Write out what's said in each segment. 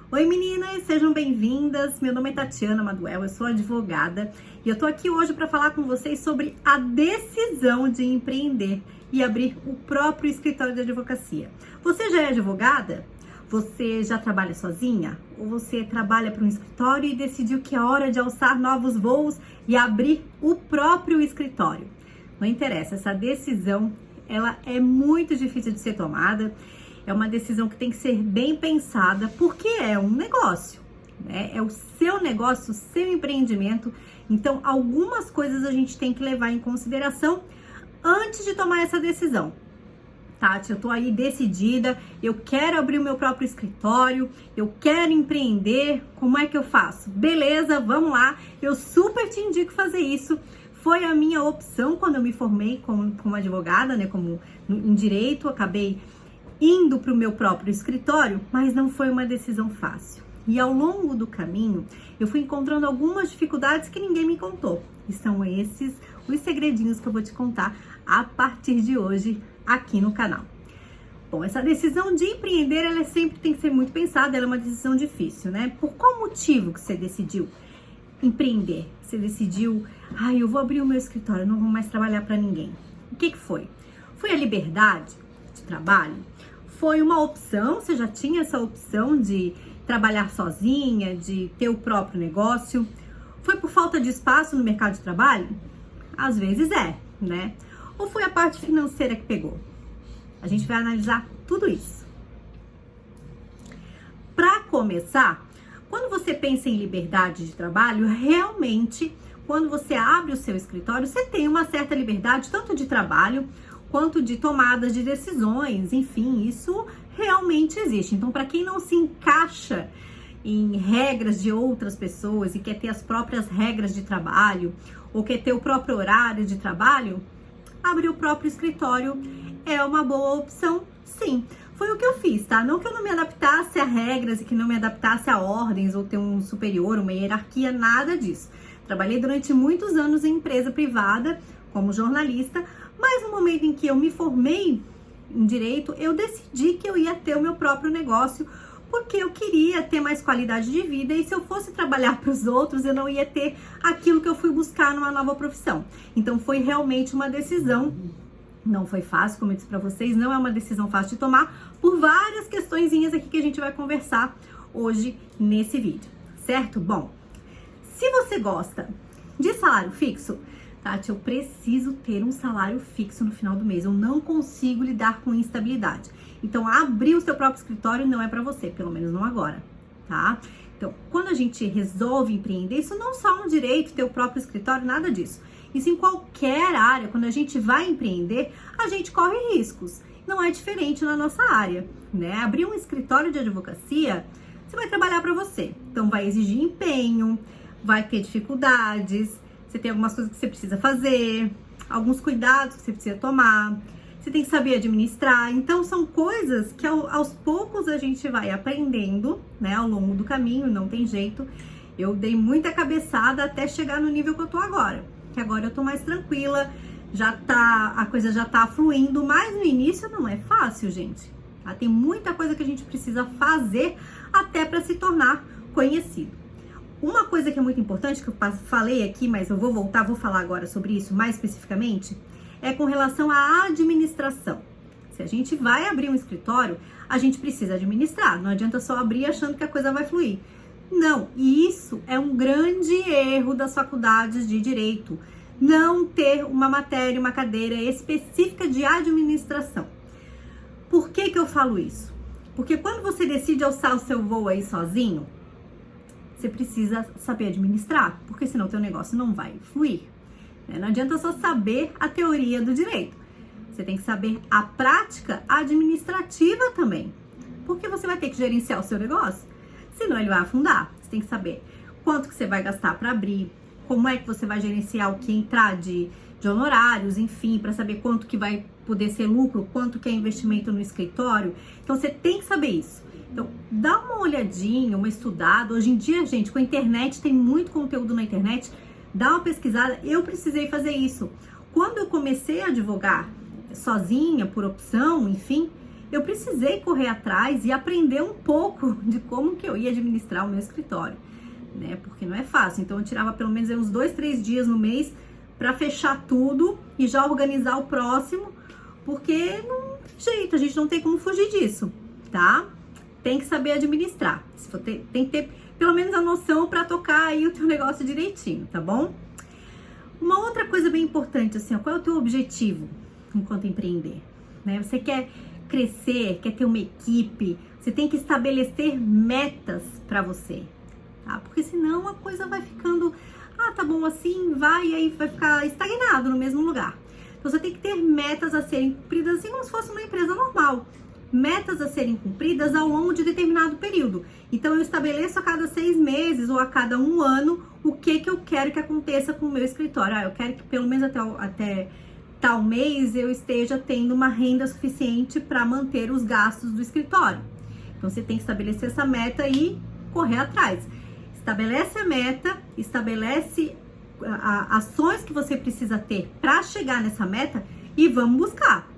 Oi meninas, sejam bem-vindas. Meu nome é Tatiana Maduel, eu sou advogada e eu tô aqui hoje para falar com vocês sobre a decisão de empreender e abrir o próprio escritório de advocacia. Você já é advogada? Você já trabalha sozinha? Ou você trabalha para um escritório e decidiu que é hora de alçar novos voos e abrir o próprio escritório? Não interessa, essa decisão ela é muito difícil de ser tomada. É uma decisão que tem que ser bem pensada, porque é um negócio, né? É o seu negócio, o seu empreendimento. Então, algumas coisas a gente tem que levar em consideração antes de tomar essa decisão. Tati, eu tô aí decidida, eu quero abrir o meu próprio escritório, eu quero empreender, como é que eu faço? Beleza, vamos lá, eu super te indico fazer isso. Foi a minha opção quando eu me formei como advogada, né? Em direito, acabei indo para o meu próprio escritório, mas não foi uma decisão fácil. E ao longo do caminho, eu fui encontrando algumas dificuldades que ninguém me contou. E são esses os segredinhos que eu vou te contar a partir de hoje aqui no canal. Bom, essa decisão de empreender, ela sempre tem que ser muito pensada, ela é uma decisão difícil, né? Por qual motivo que você decidiu empreender? Você decidiu, eu vou abrir o meu escritório, não vou mais trabalhar para ninguém. O que foi? Foi a liberdade de trabalho? Foi uma opção, você já tinha essa opção de trabalhar sozinha, de ter o próprio negócio? Foi por falta de espaço no mercado de trabalho? Às vezes é, né? Ou foi a parte financeira que pegou? A gente vai analisar tudo isso. Para começar, quando você pensa em liberdade de trabalho, realmente, quando você abre o seu escritório, você tem uma certa liberdade, tanto de trabalho, quanto de tomadas de decisões, enfim, isso realmente existe. Então, para quem não se encaixa em regras de outras pessoas e quer ter as próprias regras de trabalho, ou quer ter o próprio horário de trabalho, abrir o próprio escritório é uma boa opção, sim. Foi o que eu fiz, tá? Não que eu não me adaptasse a regras e que não me adaptasse a ordens ou ter um superior, uma hierarquia, nada disso. Trabalhei durante muitos anos em empresa privada como jornalista, mas no momento em que eu me formei em direito, eu decidi que eu ia ter o meu próprio negócio, porque eu queria ter mais qualidade de vida e se eu fosse trabalhar para os outros, eu não ia ter aquilo que eu fui buscar numa nova profissão. Então foi realmente uma decisão, não foi fácil, como eu disse para vocês, não é uma decisão fácil de tomar, por várias questõezinhas aqui que a gente vai conversar hoje nesse vídeo, certo? Bom, se você gosta de salário fixo, Tati, eu preciso ter um salário fixo no final do mês. Eu não consigo lidar com instabilidade. Então, abrir o seu próprio escritório não é para você, pelo menos não agora, tá? Então, quando a gente resolve empreender, isso não só no direito, ter o próprio escritório, nada disso. Isso em qualquer área, quando a gente vai empreender, a gente corre riscos. Não é diferente na nossa área, né? Abrir um escritório de advocacia, você vai trabalhar para você. Então, vai exigir empenho, vai ter dificuldades. Você tem algumas coisas que você precisa fazer, alguns cuidados que você precisa tomar, você tem que saber administrar. Então, são coisas que aos poucos a gente vai aprendendo, né, ao longo do caminho, não tem jeito. Eu dei muita cabeçada até chegar no nível que eu tô agora, que agora eu tô mais tranquila, a coisa já tá fluindo, mas no início não é fácil, gente. Tá? Tem muita coisa que a gente precisa fazer até para se tornar conhecido. Uma coisa que é muito importante, que eu falei aqui, mas eu vou falar agora sobre isso mais especificamente, é com relação à administração. Se a gente vai abrir um escritório, a gente precisa administrar. Não adianta só abrir achando que a coisa vai fluir. Não, e isso é um grande erro das faculdades de direito. Não ter uma matéria, uma cadeira específica de administração. Por que que eu falo isso? Porque quando você decide alçar o seu voo aí sozinho, você precisa saber administrar, porque senão o teu negócio não vai fluir. Não adianta só saber a teoria do direito. Você tem que saber a prática administrativa também, porque você vai ter que gerenciar o seu negócio, senão ele vai afundar. Você tem que saber quanto que você vai gastar para abrir, como é que você vai gerenciar o que entrar de honorários, enfim, para saber quanto que vai poder ser lucro, quanto que é investimento no escritório. Então, você tem que saber isso. Então, dá uma olhadinha, uma estudada. Hoje em dia, gente, com a internet, tem muito conteúdo na internet. Dá uma pesquisada. Eu precisei fazer isso. Quando eu comecei a advogar sozinha, por opção, enfim, eu precisei correr atrás e aprender um pouco de como que eu ia administrar o meu escritório, né? Porque não é fácil. Então eu tirava pelo menos uns 2, 3 dias no mês para fechar tudo e já organizar o próximo, porque não tem jeito, a gente não tem como fugir disso, tá? Tem que saber administrar. Tem que ter pelo menos a noção para tocar aí o teu negócio direitinho, tá bom? Uma outra coisa bem importante, assim, ó, qual é o teu objetivo enquanto empreender? Né? Você quer crescer, quer ter uma equipe, você tem que estabelecer metas para você, tá? Porque senão a coisa vai ficando, tá bom assim, vai, e aí vai ficar estagnado no mesmo lugar. Então você tem que ter metas a serem cumpridas, assim como se fosse uma empresa normal. Metas a serem cumpridas ao longo de determinado período. Então eu estabeleço a cada 6 meses ou a cada 1 ano o que eu quero que aconteça com o meu escritório. Eu quero que pelo menos até tal mês eu esteja tendo uma renda suficiente para manter os gastos do escritório. Então você tem que estabelecer essa meta e correr atrás. Estabelece a meta, estabelece ações que você precisa ter para chegar nessa meta e vamos buscar.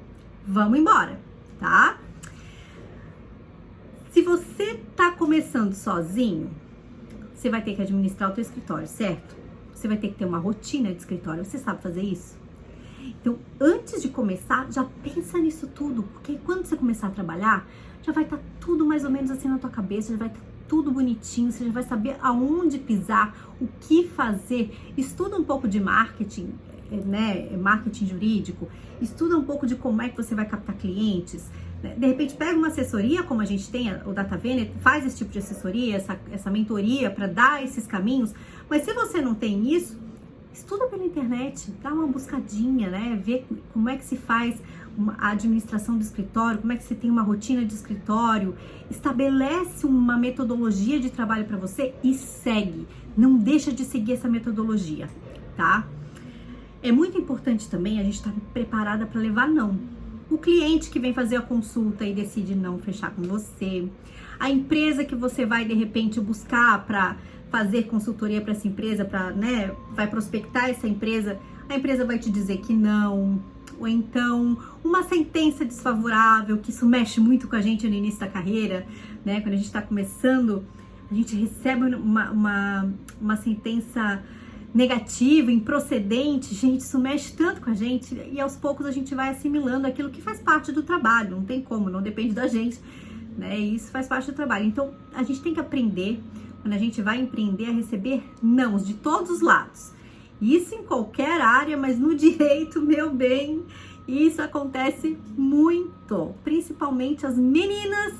Vamos embora, tá? Se você tá começando sozinho, você vai ter que administrar o teu escritório, certo? Você vai ter que ter uma rotina de escritório. Você sabe fazer isso? Então, antes de começar, já pensa nisso tudo, porque quando você começar a trabalhar, já vai estar tudo mais ou menos assim na tua cabeça, já vai estar tudo bonitinho, você já vai saber aonde pisar, o que fazer. Estuda um pouco de marketing, né? Marketing jurídico, estuda um pouco de como é que você vai captar clientes. De repente pega uma assessoria, como a gente tem, o DataVenner faz esse tipo de assessoria, essa mentoria para dar esses caminhos. Mas se você não tem isso, estuda pela internet, dá uma buscadinha, né? Vê como é que se faz a administração do escritório, como é que você tem uma rotina de escritório, estabelece uma metodologia de trabalho para você e segue. Não deixa de seguir essa metodologia, tá? É muito importante também a gente estar preparada para levar não. O cliente que vem fazer a consulta e decide não fechar com você, a empresa que você vai de repente buscar para fazer consultoria para essa empresa, para, né, vai prospectar essa empresa, a empresa vai te dizer que não, ou então uma sentença desfavorável, que isso mexe muito com a gente no início da carreira, né? Quando a gente está começando, a gente recebe uma sentença negativa, improcedente, gente, isso mexe tanto com a gente e aos poucos a gente vai assimilando aquilo que faz parte do trabalho, não tem como, não depende da gente, né? Isso faz parte do trabalho. Então, a gente tem que aprender, quando a gente vai empreender, a receber nãos de todos os lados. Isso em qualquer área, mas no direito, meu bem, isso acontece muito. Principalmente as meninas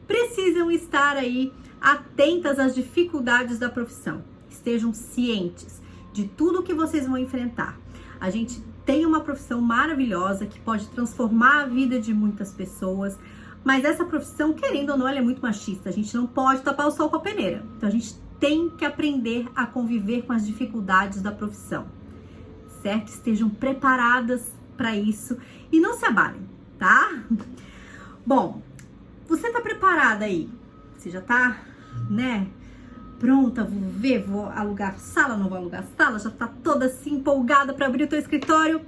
precisam estar aí atentas às dificuldades da profissão. Estejam cientes de tudo que vocês vão enfrentar. A gente tem uma profissão maravilhosa que pode transformar a vida de muitas pessoas, mas essa profissão, querendo ou não, ela é muito machista. A gente não pode tapar o sol com a peneira. Então a gente tem que aprender a conviver com as dificuldades da profissão, certo? Estejam preparadas para isso e não se abalem, tá? Bom, você tá preparada aí? Você já tá, né? Pronta, vou ver, vou alugar sala, não vou alugar sala, já tá toda assim empolgada para abrir o teu escritório?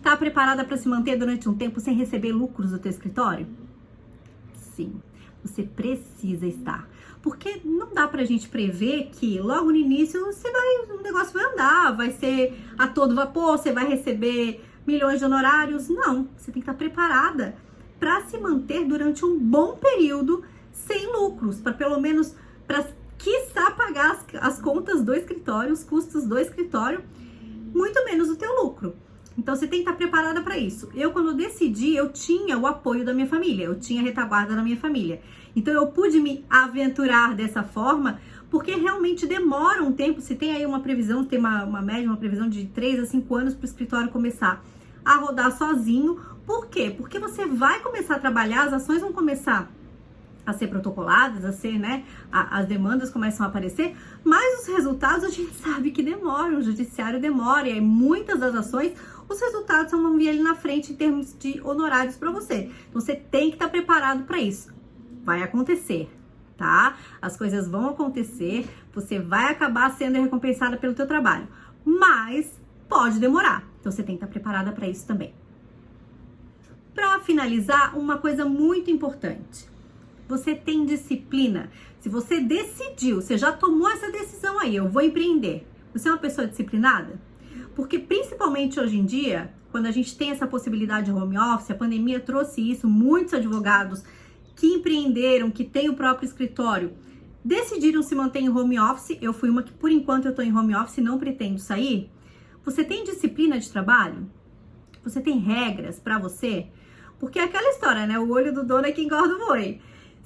Tá preparada para se manter durante um tempo sem receber lucros do teu escritório? Sim, você precisa estar. Porque não dá pra gente prever que logo no início o negócio vai andar, vai ser a todo vapor, você vai receber milhões de honorários. Não, você tem que estar preparada para se manter durante um bom período sem lucros, para pelo menos, para quiçá pagar as contas do escritório, os custos do escritório, muito menos o teu lucro. Então você tem que estar preparada para isso. Eu, quando decidi, eu tinha o apoio da minha família, eu tinha a retaguarda da minha família. Então eu pude me aventurar dessa forma, porque realmente demora um tempo. Se tem aí uma previsão, tem uma média, uma previsão de 3 a 5 anos para o escritório começar a rodar sozinho. Por quê? Porque você vai começar a trabalhar, as ações vão começar a ser protocoladas, a ser, né, as demandas começam a aparecer, mas os resultados a gente sabe que demoram, o judiciário demora, e aí muitas das ações, os resultados vão vir ali na frente em termos de honorários para você. Então você tem que estar preparado para isso. Vai acontecer, tá? As coisas vão acontecer, você vai acabar sendo recompensada pelo teu trabalho, mas pode demorar. Então você tem que estar preparada para isso também. Para finalizar, uma coisa muito importante. Você tem disciplina. Se você decidiu, você já tomou essa decisão aí, eu vou empreender. Você é uma pessoa disciplinada? Porque principalmente hoje em dia, quando a gente tem essa possibilidade de home office, a pandemia trouxe isso, muitos advogados que empreenderam, que têm o próprio escritório, decidiram se manter em home office. Eu fui uma que por enquanto eu tô em home office e não pretendo sair. Você tem disciplina de trabalho? Você tem regras para você? Porque é aquela história, né? O olho do dono é que engorda o boi.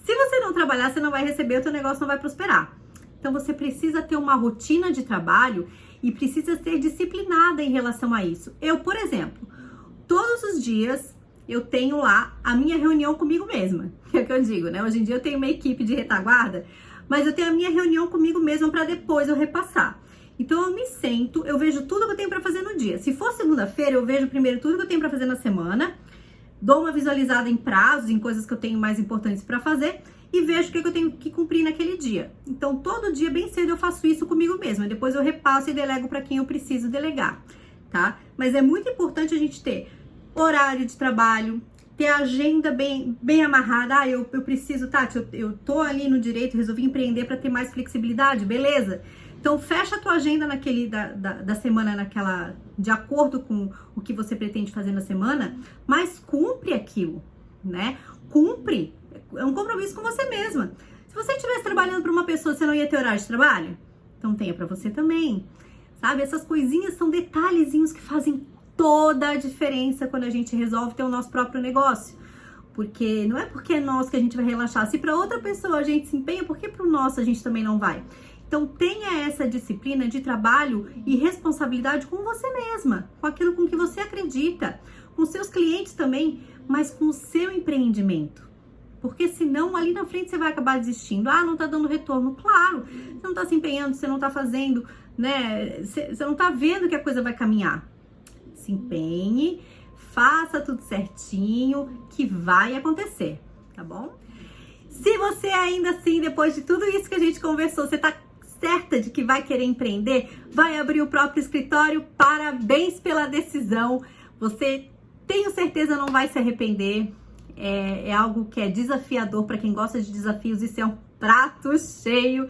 Se você não trabalhar, você não vai receber, o teu negócio não vai prosperar. Então você precisa ter uma rotina de trabalho e precisa ser disciplinada em relação a isso. Eu, por exemplo, todos os dias eu tenho lá a minha reunião comigo mesma. Que é o que eu digo, né? Hoje em dia eu tenho uma equipe de retaguarda, mas eu tenho a minha reunião comigo mesma para depois eu repassar. Então eu me sento, eu vejo tudo que eu tenho para fazer no dia. Se for segunda-feira, eu vejo primeiro tudo que eu tenho para fazer na semana, dou uma visualizada em prazos, em coisas que eu tenho mais importantes para fazer e vejo o que eu tenho que cumprir naquele dia. Então todo dia bem cedo eu faço isso comigo mesma, depois eu repasso e delego para quem eu preciso delegar, tá? Mas é muito importante a gente ter horário de trabalho, ter a agenda bem amarrada. Eu preciso, Tati, eu tô ali no direito, resolvi empreender para ter mais flexibilidade, beleza? Então fecha a tua agenda naquele da semana, de acordo com o que você pretende fazer na semana, mas cumpre aquilo, né? Cumpre, é um compromisso com você mesma. Se você estivesse trabalhando para uma pessoa, você não ia ter horário de trabalho? Então tenha para você também, sabe? Essas coisinhas são detalhezinhos que fazem toda a diferença quando a gente resolve ter o nosso próprio negócio. Porque não é porque é nosso que a gente vai relaxar. Se para outra pessoa a gente se empenha, por que para o nosso a gente também não vai? Então tenha essa disciplina de trabalho e responsabilidade com você mesma, com aquilo com que você acredita, com seus clientes também, mas com o seu empreendimento. Porque senão ali na frente você vai acabar desistindo. Ah, não tá dando retorno. Claro, você não tá se empenhando, você não tá fazendo, né? Você não tá vendo que a coisa vai caminhar. Se empenhe, faça tudo certinho, que vai acontecer, tá bom? Se você ainda assim, depois de tudo isso que a gente conversou, você tá certa de que vai querer empreender, vai abrir o próprio escritório, parabéns pela decisão. Você, tenho certeza, não vai se arrepender. É algo que é desafiador para quem gosta de desafios, isso é um prato cheio.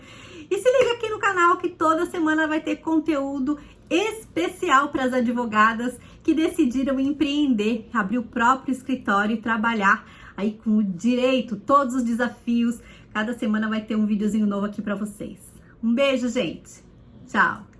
E se liga aqui no canal que toda semana vai ter conteúdo especial para as advogadas que decidiram empreender, abrir o próprio escritório e trabalhar aí com o direito, todos os desafios. Cada semana vai ter um videozinho novo aqui para vocês. Um beijo, gente. Tchau.